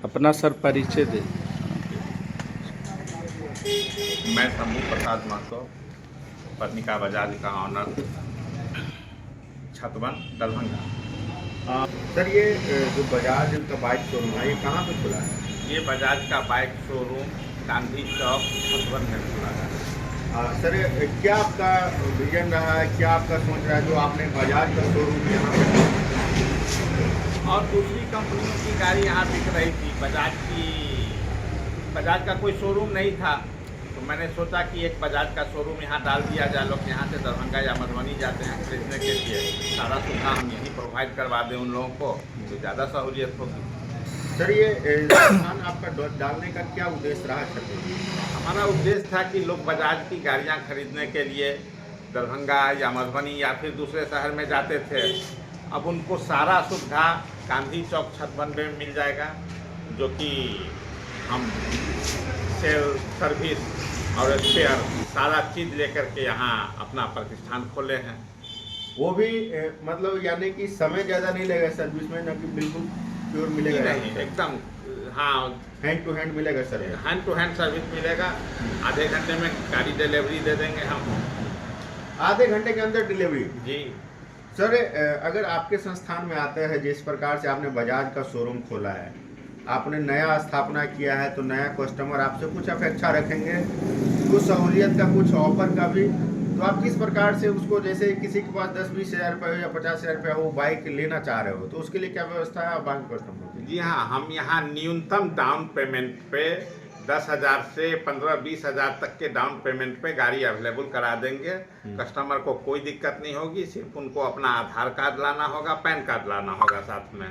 अपना सर परिचय दे। मैं शंभू प्रसाद महतो, पत्निका बजाज का ऑनर, छतवन, दरभंगा। सर ये जो बजाज का बाइक शोरूम है ये कहाँ पे खुला है? ये बजाज का बाइक शोरूम गांधी चौक, छतवन में खुला है। सर क्या आपका विजन रहा है, क्या आपका सोच रहा है जो आपने बजाज का शोरूम यहाँ पे? और दूसरी कंपनियों की गाड़ी यहाँ बिक रही थी, बजाज का कोई शोरूम नहीं था, तो मैंने सोचा कि एक बजाज का शोरूम यहाँ डाल दिया जाए। लोग यहाँ से दरभंगा या मधुबनी जाते हैं खरीदने के लिए, सारा सुविधा हम यहीं प्रोवाइड करवा दें उन लोगों को, तो ज़्यादा सहूलियत होगी। सर ये स्थान आपका डालने का क्या उद्देश्य रहा है? हमारा उद्देश्य था कि लोग बजाज की गाड़ियाँ खरीदने के लिए दरभंगा या मधुबनी या फिर दूसरे शहर में जाते थे, अब उनको सारा सुविधा गांधी चौक छतवन में मिल जाएगा, जो कि हम सेल सर्विस और स्पेयर सारा चीज़ लेकर के यहाँ अपना प्रतिष्ठान खोले हैं। वो भी मतलब यानी कि समय ज़्यादा नहीं लगेगा सर्विस में, ना कि बिल्कुल प्योर मिलेगा? नहीं, एकदम हाँ, हैंड टू हैंड मिलेगा sir? Hand to hand service मिलेगा। आधे घंटे में गाड़ी डिलीवरी दे देंगे हम। आधे घंटे के अंदर डिलीवरी? जी सर अगर आपके संस्थान में आते हैं, जिस प्रकार से आपने बजाज का शोरूम खोला है, आपने नया स्थापना किया है, तो नया कस्टमर आपसे कुछ अपेक्षा रखेंगे, कुछ सहूलियत का, कुछ ऑफर का भी, तो आप किस प्रकार से उसको, जैसे किसी के पास 10-20 हज़ार रुपये हो या 50 हज़ार रुपये हो, वो बाइक लेना चाह रहे हो, तो उसके लिए क्या व्यवस्था है बैंक कस्टमर की? जी हाँ, हम यहाँ न्यूनतम डाउन पेमेंट पे 10,000 से 15-20 हज़ार तक के डाउन पेमेंट पे गाड़ी अवेलेबल करा देंगे। कस्टमर को कोई दिक्कत नहीं होगी, सिर्फ उनको अपना आधार कार्ड लाना होगा, पैन कार्ड लाना होगा साथ में,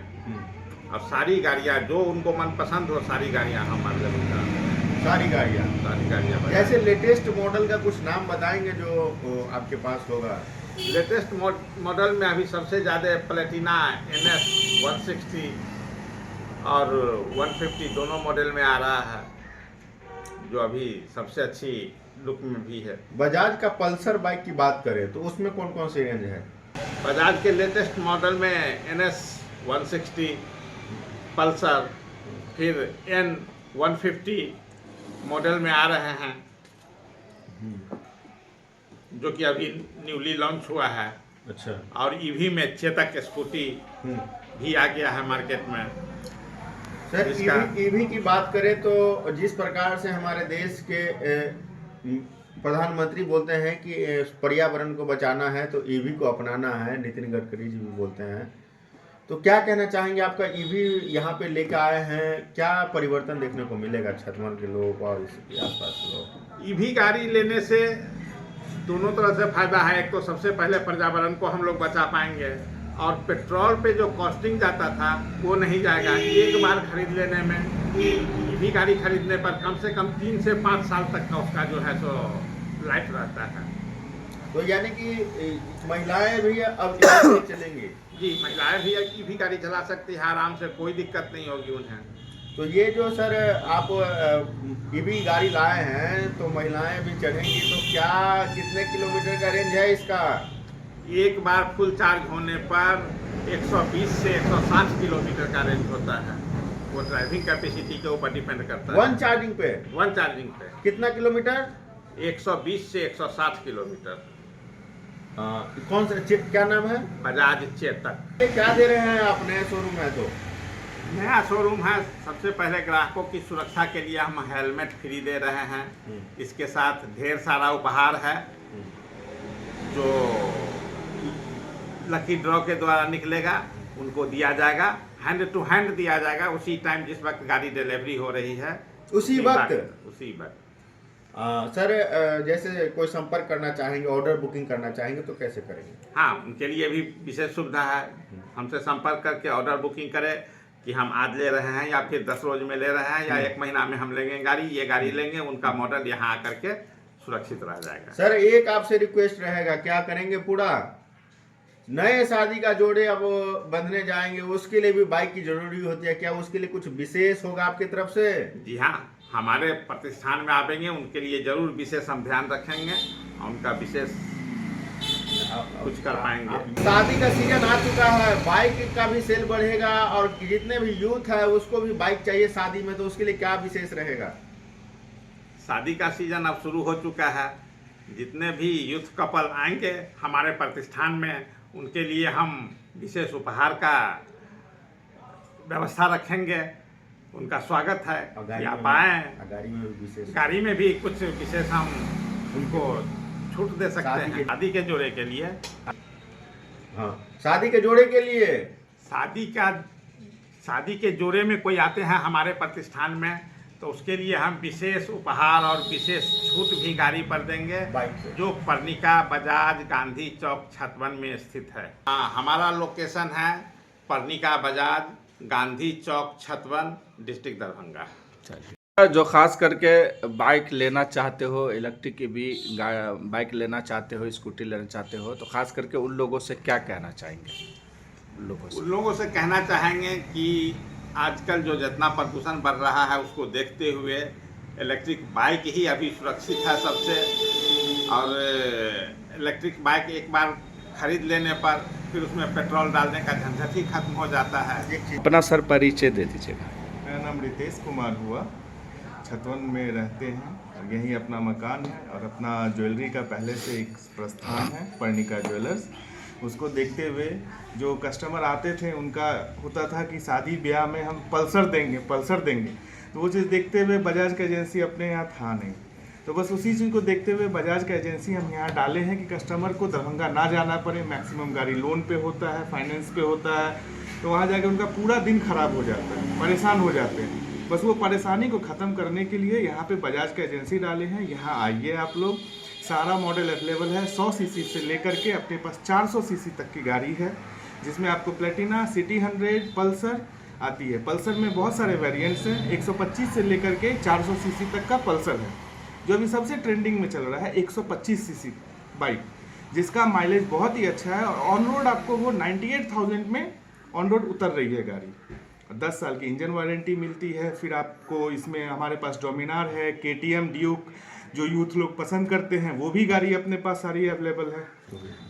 और सारी गाड़ियाँ जो उनको मनपसंद हो सारी गाड़ियाँ हम अवेलेबल करा देंगे। सारी गाड़ियाँ ऐसे लेटेस्ट मॉडल का कुछ नाम बताएंगे जो आपके पास होगा? लेटेस्ट मॉडल में अभी सबसे ज़्यादा प्लेटिना NS 160 और 150 दोनों मॉडल में आ रहा है, जो अभी सबसे अच्छी लुक में भी है। बजाज का पल्सर बाइक की बात करें तो उसमें कौन कौन से रेंज है? बजाज के लेटेस्ट मॉडल में NS 160 पल्सर, फिर N 150 मॉडल में आ रहे हैं, जो कि अभी न्यूली लॉन्च हुआ है। अच्छा। और ईवी में चेतक स्कूटी भी आ गया है मार्केट में। सर ईवी की बात करें तो जिस प्रकार से हमारे देश के प्रधानमंत्री बोलते हैं कि पर्यावरण को बचाना है तो ईवी को अपनाना है, नितिन गडकरी जी भी बोलते हैं, तो क्या कहना चाहेंगे? आपका ईवी यहाँ पे लेकर आए हैं, क्या परिवर्तन देखने को मिलेगा छतवन के लोग और इसके आसपास के लोग? ईवी गाड़ी लेने से दोनों तरह से फायदा है। एक तो सबसे पहले पर्यावरण को हम लोग बचा पाएंगे, और पेट्रोल पे जो कॉस्टिंग जाता था वो नहीं जाएगा। एक बार खरीद लेने में, ईवी गाड़ी खरीदने पर कम से कम 3 से 5 साल तक का उसका जो है सो लाइफ रहता है। तो यानी कि महिलाएं भी अब चलेंगी? जी, महिलाएं भी ईवी गाड़ी चला सकती है आराम से, कोई दिक्कत नहीं होगी उन्हें। तो ये जो सर आप ईवी गाड़ी लाए हैं तो महिलाएं भी चढ़ेंगी, तो क्या कितने किलोमीटर का रेंज है इसका? एक बार फुल चार्ज होने पर 120 से 160 किलोमीटर का रेंज होता है। वो ड्राइविंग कैपेसिटी के ऊपर डिपेंड करता है। वन चार्जिंग पे कितना किलोमीटर? 120 से 160 किलोमीटर। कौन सा क्या नाम है? बजाज चेतक। क्या दे रहे हैं आप नए शोरूम में? तो नया शोरूम है, सबसे पहले ग्राहकों की सुरक्षा के लिए हम हेलमेट फ्री दे रहे हैं। इसके साथ ढेर सारा उपहार है जो लकी ड्रॉ के द्वारा निकलेगा, उनको दिया जाएगा, हैंड टू हैंड दिया जाएगा उसी टाइम जिस वक्त गाड़ी डिलीवरी हो रही है, उसी वक्त। सर जैसे कोई संपर्क करना चाहेंगे, ऑर्डर बुकिंग करना चाहेंगे तो कैसे करेंगे? हाँ, उनके लिए भी विशेष सुविधा है। हमसे संपर्क करके ऑर्डर बुकिंग करें कि हम आज ले रहे हैं या फिर 10 रोज में ले रहे हैं या 1 महीना में हम लेंगे गाड़ी, ये गाड़ी लेंगे, उनका मॉडल यहाँ आकर के सुरक्षित रह जाएगा। सर एक आपसे रिक्वेस्ट रहेगा, क्या करेंगे? पूरा नए शादी का जोड़े अब बंधने जाएंगे, उसके लिए भी बाइक की जरूरी होती है, क्या उसके लिए कुछ विशेष होगा आपकी तरफ से? जी हाँ, हमारे प्रतिष्ठान में आवेंगे उनके लिए जरूर विशेष हम ध्यान रखेंगे और उनका विशेष कुछ कर पाएंगे। शादी का सीजन आ चुका है, बाइक का भी सेल बढ़ेगा और जितने भी यूथ है उसको भी बाइक चाहिए शादी में, तो उसके लिए क्या विशेष रहेगा? शादी का सीजन अब शुरू हो चुका है। जितने भी यूथ कपल आएंगे हमारे प्रतिष्ठान में, उनके लिए हम विशेष उपहार का व्यवस्था रखेंगे। उनका स्वागत है कि आप आएँ। गाड़ी में भी कुछ विशेष हम उनको छूट दे सकते हैं शादी के जोड़े के लिए। हाँ, शादी के जोड़े के लिए शादी के जोड़े में कोई आते हैं हमारे प्रतिष्ठान में, तो उसके लिए हम विशेष उपहार और विशेष छूट भी गाड़ी पर देंगे, जो पर्णिका बजाज गांधी चौक छतवन में स्थित है। हाँ, हमारा लोकेशन है पर्णिका बजाज गांधी चौक छतवन, डिस्ट्रिक्ट दरभंगा। जो खास करके बाइक लेना चाहते हो, इलेक्ट्रिक की भी बाइक लेना चाहते हो, स्कूटी लेना चाहते हो, तो खास करके उन लोगों से क्या कहना चाहेंगे? उन लोगों से कहना चाहेंगे कि आजकल जो जितना प्रदूषण बढ़ रहा है उसको देखते हुए इलेक्ट्रिक बाइक ही अभी सुरक्षित है सबसे। और इलेक्ट्रिक बाइक एक बार खरीद लेने पर फिर उसमें पेट्रोल डालने का झंझट ही खत्म हो जाता है। अपना सर परिचय दे दीजिएगा। मेरा नाम रितेश कुमार हुआ, छतवन में रहते हैं और यही अपना मकान है और अपना ज्वेलरी का पहले से एक प्रस्थान है पर्णिका ज्वेलर्स। उसको देखते हुए जो कस्टमर आते थे उनका होता था कि शादी ब्याह में हम पल्सर देंगे, तो वो चीज़ देखते हुए बजाज का एजेंसी अपने यहाँ था नहीं, तो बस उसी चीज़ को देखते हुए बजाज का एजेंसी हम यहाँ डाले हैं कि कस्टमर को दरभंगा ना जाना पड़े। मैक्सिमम गाड़ी लोन पे होता है, फाइनेंस पे होता है, तो वहाँ जाके उनका पूरा दिन खराब हो जाता है, परेशान हो जाते हैं। बस वो परेशानी को ख़त्म करने के लिए यहाँ पे बजाज का एजेंसी डाले हैं। यहाँ आइए आप लोग, सारा मॉडल अवेलेबल है। 100 सीसी से लेकर के अपने पास 400 सीसी तक की गाड़ी है, जिसमें आपको प्लेटिना, सिटी 100, पल्सर आती है। पल्सर में बहुत सारे वेरिएंट्स हैं। 125 से लेकर के 400 सीसी तक का पल्सर है, जो अभी सबसे ट्रेंडिंग में चल रहा है। 125 सीसी बाइक, जिसका माइलेज बहुत ही अच्छा है और ऑन रोड आपको वो 98,000 में ऑन रोड उतर रही है गाड़ी। 10 साल की इंजन वारंटी मिलती है। फिर आपको इसमें हमारे पास डोमिनार है, KTM ड्यूक, जो यूथ लोग पसंद करते हैं वो भी गाड़ी अपने पास सारी अवेलेबल है।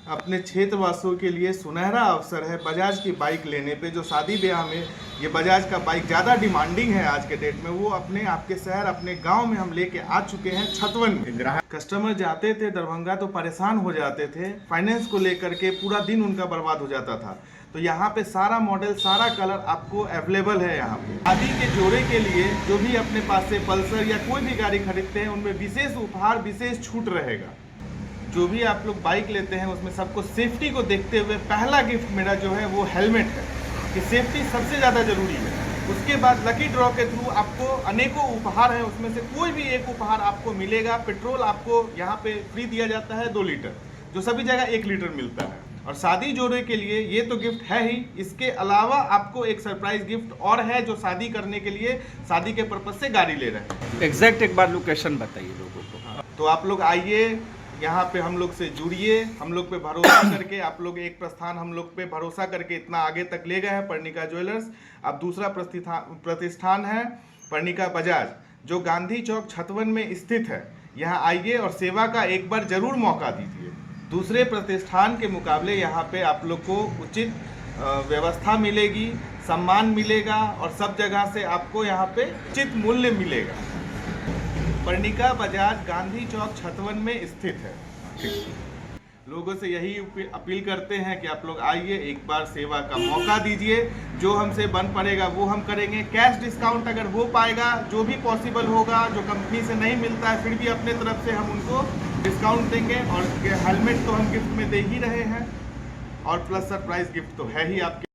अपने क्षेत्रवासियों के लिए सुनहरा अवसर है बजाज की बाइक लेने पे। जो शादी ब्याह में ये बजाज का बाइक ज़्यादा डिमांडिंग है आज के डेट में, वो अपने आपके शहर, अपने गांव में हम लेके आ चुके हैं छतवन में। कस्टमर जाते थे दरभंगा तो परेशान हो जाते थे, फाइनेंस को लेकर के पूरा दिन उनका बर्बाद हो जाता था। तो यहाँ पे सारा मॉडल, सारा कलर आपको अवेलेबल है यहाँ पे। शादी के जोड़े के लिए जो भी अपने पास से पल्सर या कोई भी गाड़ी खरीदते हैं, उनमें विशेष उपहार, विशेष छूट रहेगा। जो भी आप लोग बाइक लेते हैं उसमें सबको सेफ्टी को देखते हुए पहला गिफ्ट मेरा जो है वो हेलमेट है, कि सेफ्टी सबसे ज़्यादा ज़रूरी है। उसके बाद लकी ड्रॉ के थ्रू आपको अनेकों उपहार हैं, उसमें से कोई भी एक उपहार आपको मिलेगा। पेट्रोल आपको यहाँ पे फ्री दिया जाता है 2 लीटर, जो सभी जगह 1 लीटर मिलता है। और शादी जोड़े के लिए ये तो गिफ्ट है ही, इसके अलावा आपको एक सरप्राइज गिफ्ट और है, जो शादी करने के लिए, शादी के पर्पज से गाड़ी ले रहे हैं। एग्जैक्ट एक बार लोकेशन बताइए लोगों को। तो आप लोग आइए, यहाँ पे हम लोग से जुड़िए, हम लोग पे भरोसा करके आप लोग एक प्रस्थान हम लोग पे भरोसा करके इतना आगे तक ले गए हैं पर्णिका ज्वेलर्स। अब दूसरा प्रतिष्ठान है पर्णिका बजाज, जो गांधी चौक छतवन में स्थित है। यहाँ आइए और सेवा का एक बार जरूर मौका दीजिए। दूसरे प्रतिष्ठान के मुकाबले यहाँ पे आप लोग को उचित व्यवस्था मिलेगी, सम्मान मिलेगा और सब जगह से आपको यहाँ पे उचित मूल्य मिलेगा। पर्णिका बजाज गांधी चौक छतवन में स्थित है। लोगों से यही अपील करते हैं कि आप लोग आइए, एक बार सेवा का मौका दीजिए। जो हमसे बन पड़ेगा वो हम करेंगे। कैश डिस्काउंट अगर हो पाएगा, जो भी पॉसिबल होगा, जो कंपनी से नहीं मिलता है, फिर भी अपने तरफ से हम उनको डिस्काउंट देंगे। और हेलमेट तो हम गिफ्ट में दे ही रहे हैं, और प्लस सरप्राइज गिफ्ट तो है ही आपके